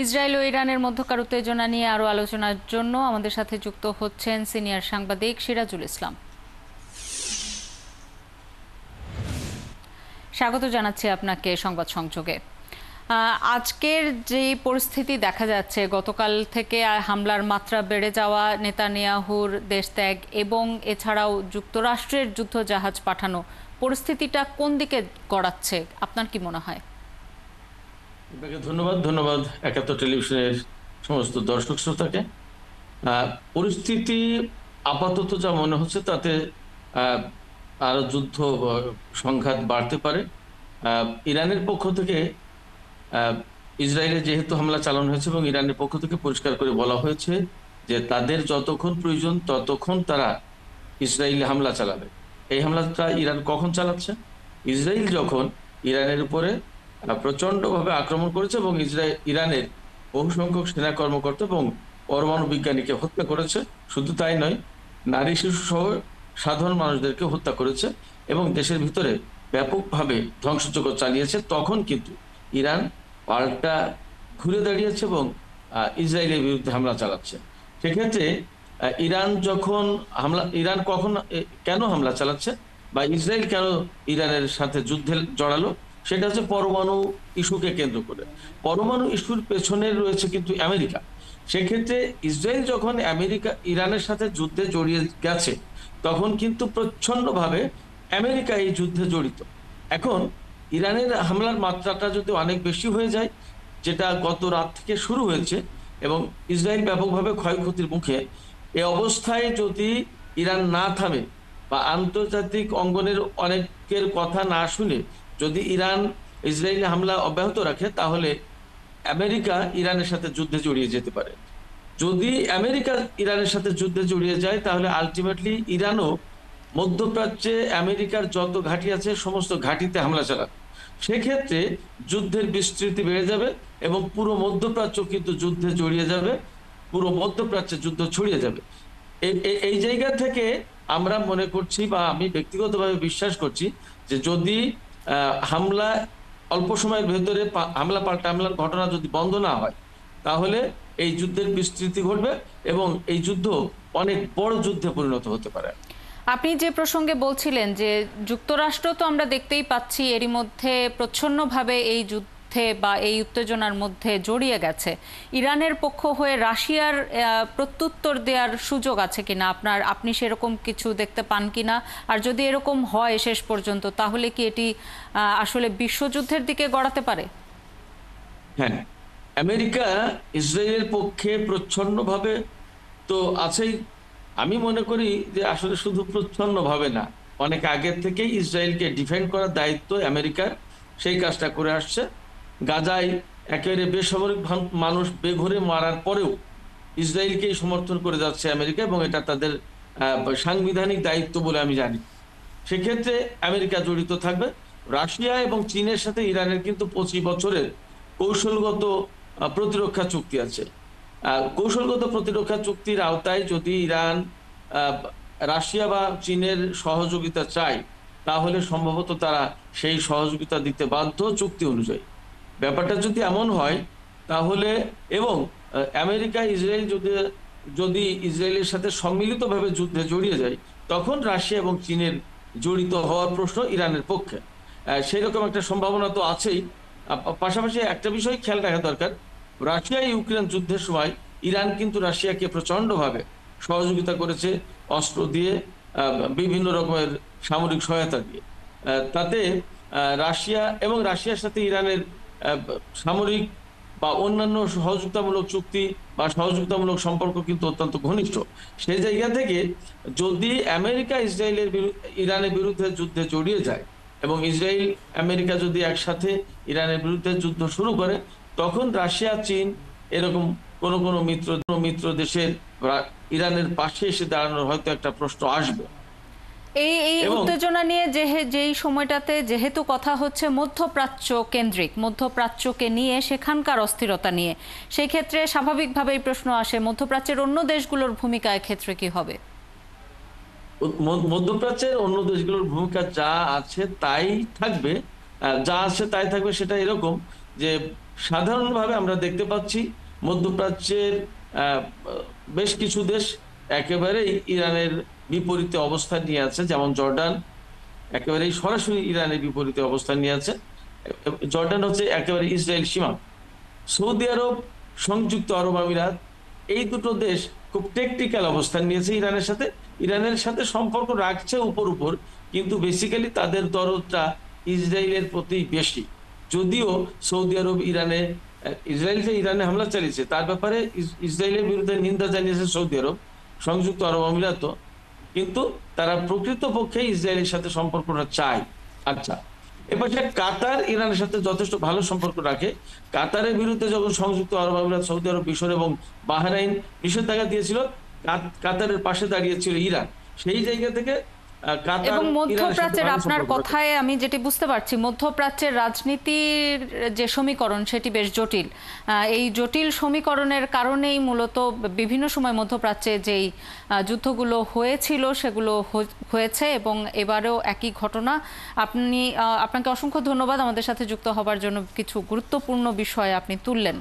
Israel ও ইরানের মধ্যকার উত্তেজনা নিয়ে আরো আলোচনার জন্য আমাদের সাথে যুক্ত হচ্ছেন সিনিয়র সাংবাদিক সিরাজুল ইসলাম। স্বাগত জানাচ্ছি আপনাকে সংবাদ সংযোগে। আজকের যে পরিস্থিতি দেখা যাচ্ছে, গতকাল থেকে হামলার মাত্রা বেড়ে যাওয়া, নেতানিয়াহুর দেশত্যাগ এবং এছাড়াও যুক্তরাষ্ট্রের যুদ্ধজাহাজ পাঠানো, পরিস্থিতিটা কোন দিকে গড়াচ্ছে আপনার কি মনে হয়? আপনাকে ধন্যবাদ একাত্তর টেলিভিশনের সমস্ত দর্শক শ্রোতাকে। পরিস্থিতি আপাতত যা মনে হচ্ছে তাতে আরো যুদ্ধ সংঘাত বাড়তে পারে। ইরানের পক্ষ থেকে ইসরায়েলে যেহেতু হামলা চালানো হয়েছে এবং ইরানের পক্ষ থেকে পরিষ্কার করে বলা হয়েছে যে তাদের যতক্ষণ প্রয়োজন ততক্ষণ তারা ইসরায়েলে হামলা চালাবে। এই হামলাটা ইরান কখন চালাচ্ছে? ইসরায়েল যখন ইরানের উপরে প্রচন্ডভাবে আক্রমণ করেছে এবং ইরানের বহু সংখ্যক সেনা কর্মকর্তা এবং পরমাণু বিজ্ঞানীকে হত্যা করেছে। শুধু তাই নয়, নারী শিশু সহ সাধারণ মানুষদেরকে হত্যা করেছে এবং দেশের ভিতরে ব্যাপকভাবে ধ্বংসযজ্ঞ চালিয়েছে। তখন কিন্তু ইরান পাল্টা ঘুরে দাঁড়িয়েছে এবং ইসরায়েলের বিরুদ্ধে হামলা চালাচ্ছে। সেক্ষেত্রে ইরান কেন হামলা চালাচ্ছে বা ইসরায়েল কেন ইরানের সাথে যুদ্ধে জড়ালো, সেটা হচ্ছে পরমাণু ইস্যুকে কেন্দ্র করে। পরমাণু ইস্যুর পেছনে রয়েছে কিন্তু আমেরিকা। সেক্ষেত্রে ইসরায়েল যখন ইরানের সাথে যুদ্ধে জড়িয়ে গেছে, তখন কিন্তু প্রচ্ছন্নভাবে আমেরিকা এই যুদ্ধে জড়িত। এখন ইরানের হামলার মাত্রাটা যদি অনেক বেশি হয়ে যায়, যেটা গত রাত থেকে শুরু হয়েছে এবং ইসরায়েল ব্যাপকভাবে ক্ষয়ক্ষতির মুখে, এ অবস্থায় যদি ইরান না থামে বা আন্তর্জাতিক অঙ্গনের অনেকের কথা না শুনে যদি ইরান ইসরায়েলি হামলা অব্যাহত রাখে, তাহলে আমেরিকা ইরানের সাথে যুদ্ধে জড়িয়ে যেতে পারে। যদি আমেরিকা ইরানের সাথে যুদ্ধে জড়িয়ে যায়, তাহলে আলটিমেটলি ইরানও মধ্যপ্রাচ্যে আমেরিকার যত ঘাঁটি আছে সমস্ত ঘাঁটিতে হামলা চালাবে। সেক্ষেত্রে যুদ্ধের বিস্তৃতি বেড়ে যাবে এবং পুরো মধ্যপ্রাচ্য কিন্তু যুদ্ধে জড়িয়ে যাবে, পুরো মধ্যপ্রাচ্যে যুদ্ধ ছড়িয়ে যাবে। এই জায়গা থেকে আমরা মনে করছি বা আমি ব্যক্তিগতভাবে বিশ্বাস করছি যে যদি হামলা অল্প সময়ের ভেতরে হামলা পাল্টা হামলার ঘটনা যদি বন্ধ না হয়, তাহলে এই যুদ্ধের বিস্তৃতি ঘটবে এবং এই যুদ্ধ অনেক বড় যুদ্ধে পরিণত হতে পারে। আপনি যে প্রসঙ্গে বলছিলেন যে যুক্তরাষ্ট্র তো আমরা দেখতেই পাচ্ছি এরই মধ্যে প্রচ্ছন্নভাবে এই যুদ্ধে বা এই উত্তেজনার মধ্যে জড়িয়ে গেছে, ইরানের পক্ষ হয়ে রাশিয়ার প্রত্যুত্তর দেওয়ার সুযোগ আছে কিনা আপনি সেরকম কিছু দেখতে পান কিনা? আর যদি এরকম হয় শেষ পর্যন্ত, তাহলে কি এটি আসলে বিশ্বযুদ্ধের দিকে গড়াতে পারে? হ্যাঁ, আমেরিকা ইসরায়েলের পক্ষে প্রচ্ছন্নভাবে তো আছেই। আমি মনে করি যে আসলে শুধু প্রচ্ছন্নভাবে না, অনেক আগের থেকেই ইসরায়েলকে ডিফেন্ড করার দায়িত্ব আমেরিকার, সেই কাজটা করে আসছে। গাজায় একেবারে বেসামরিক মানুষ বেঘরে মারার পরেও ইসরায়েলকেই সমর্থন করে যাচ্ছে আমেরিকা এবং এটা তাদের সাংবিধানিক দায়িত্ব বলে আমি জানি। সেক্ষেত্রে আমেরিকা জড়িত থাকবে। রাশিয়া এবং চীনের সাথে ইরানের কিন্তু 25 বছরের কৌশলগত প্রতিরক্ষা চুক্তি আছে। কৌশলগত প্রতিরক্ষা চুক্তির আওতায় যদি ইরান রাশিয়া বা চীনের সহযোগিতা চায়, তাহলে সম্ভবত তারা সেই সহযোগিতা দিতে বাধ্য চুক্তি অনুযায়ী। ব্যাপারটা যদি এমন হয় তাহলে, এবং আমেরিকা ইসরায়েল যদি ইসরায়েলের সাথে সম্মিলিতভাবে যুদ্ধে জড়িয়ে যায়, তখন রাশিয়া এবং চীনের জড়িত হওয়ার প্রশ্ন ইরানের পক্ষে। সেই রকম একটা সম্ভাবনা তো আছেই। পাশাপাশি একটা বিষয় খেয়াল রাখা দরকার, রাশিয়া ইউক্রেন যুদ্ধের সময় ইরান কিন্তু রাশিয়াকে প্রচন্ডভাবে সহযোগিতা করেছে, অস্ত্র দিয়ে, বিভিন্ন রকমের সামরিক সহায়তা দিয়ে। তাতে রাশিয়ার সাথে ইরানের সামরিক বা অন্যান্য সহযোগিতামূলক চুক্তি বা সহযোগিতামূলক সম্পর্ক কিন্তু অত্যন্ত ঘনিষ্ঠ। সেই জায়গা থেকে যদি আমেরিকা ইরানের বিরুদ্ধে যুদ্ধে জড়িয়ে যায় এবং ইসরায়েল আমেরিকা যদি একসাথে ইরানের বিরুদ্ধে যুদ্ধ শুরু করে, তখন রাশিয়া চীন এরকম কোন কোন মিত্র দেশের ইরানের পাশে এসে দাঁড়ানোর হয়তো একটা প্রশ্ন আসবে। এই এই উত্তেজনা নিয়ে যেই সময়টাতে যেহেতু কথা হচ্ছে মধ্যপ্রাচ্যকে নিয়ে, সেখানকার অস্থিরতা নিয়ে, সেই ক্ষেত্রে স্বাভাবিকভাবেই প্রশ্ন আসে মধ্যপ্রাচ্যের অন্য দেশগুলোর ভূমিকা ক্ষেত্রে কি হবে? মধ্যপ্রাচ্যের অন্য দেশগুলোর ভূমিকা যা আছে তাই থাকবে, সেটা এরকম যে সাধারণভাবে আমরা দেখতে পাচ্ছি মধ্যপ্রাচ্যের বেশ কিছু দেশ একেবারেই ইরানের বিপরীতে অবস্থান নিয়ে আছে, যেমন জর্ডান একেবারেই সরাসরি ইরানের বিপরীতে অবস্থান নিয়ে আছে। জর্ডান হচ্ছে একেবারে ইসরায়েল সীমান্ত। সৌদি আরব, সংযুক্ত আরব আমিরাত, এই দুটো দেশ খুব টেকনিক্যাল অবস্থান নিয়েছে ইরানের সাথে সম্পর্ক রাখছে উপর উপর, কিন্তু বেসিক্যালি তাদের দরদটা ইসরায়েলের প্রতি বেশি। যদিও সৌদি আরব ইসরায়েল যে ইরানে হামলা চালিয়েছে তার ব্যাপারে ইসরায়েলের বিরুদ্ধে নিন্দা জানিয়েছে সৌদি আরব, সংযুক্ত আরব আমিরাত, কিন্তু তারা প্রকৃতপক্ষে ইসরায়েলের সাথে সম্পর্কটা চায়। আচ্ছা, এবার যে কাতার ইরানের সাথে যথেষ্ট ভালো সম্পর্ক রাখে, কাতারের বিরুদ্ধে যখন সংযুক্ত আরব আমিরাত, সৌদি আরব, মিশর এবং বাহরাইন নিষেধাজ্ঞা দিয়েছিল, কাতারের পাশে দাঁড়িয়েছিল ইরান। সেই জায়গা থেকে কাতার এবং ইরানের সাথে মধ্যপ্রাচ্যের, ভালো আপনার সম্পর্ক রাখে। কথায় আমি যেটি বুঝতে পারছি, মধ্যপ্রাচ্যের রাজনীতির যে সমীকরণ সেটি বেশ জটিল। এই জটিল সমীকরণের কারণেই মূলত বিভিন্ন সময় মধ্যপ্রাচ্যে যেই যুদ্ধগুলো হয়েছিল সেগুলো হয়েছে, এবং এবারেও একই ঘটনা। আপনাকে অসংখ্য ধন্যবাদ আমাদের সাথে যুক্ত হবার জন্য। কিছু গুরুত্বপূর্ণ বিষয় আপনি তুললেন।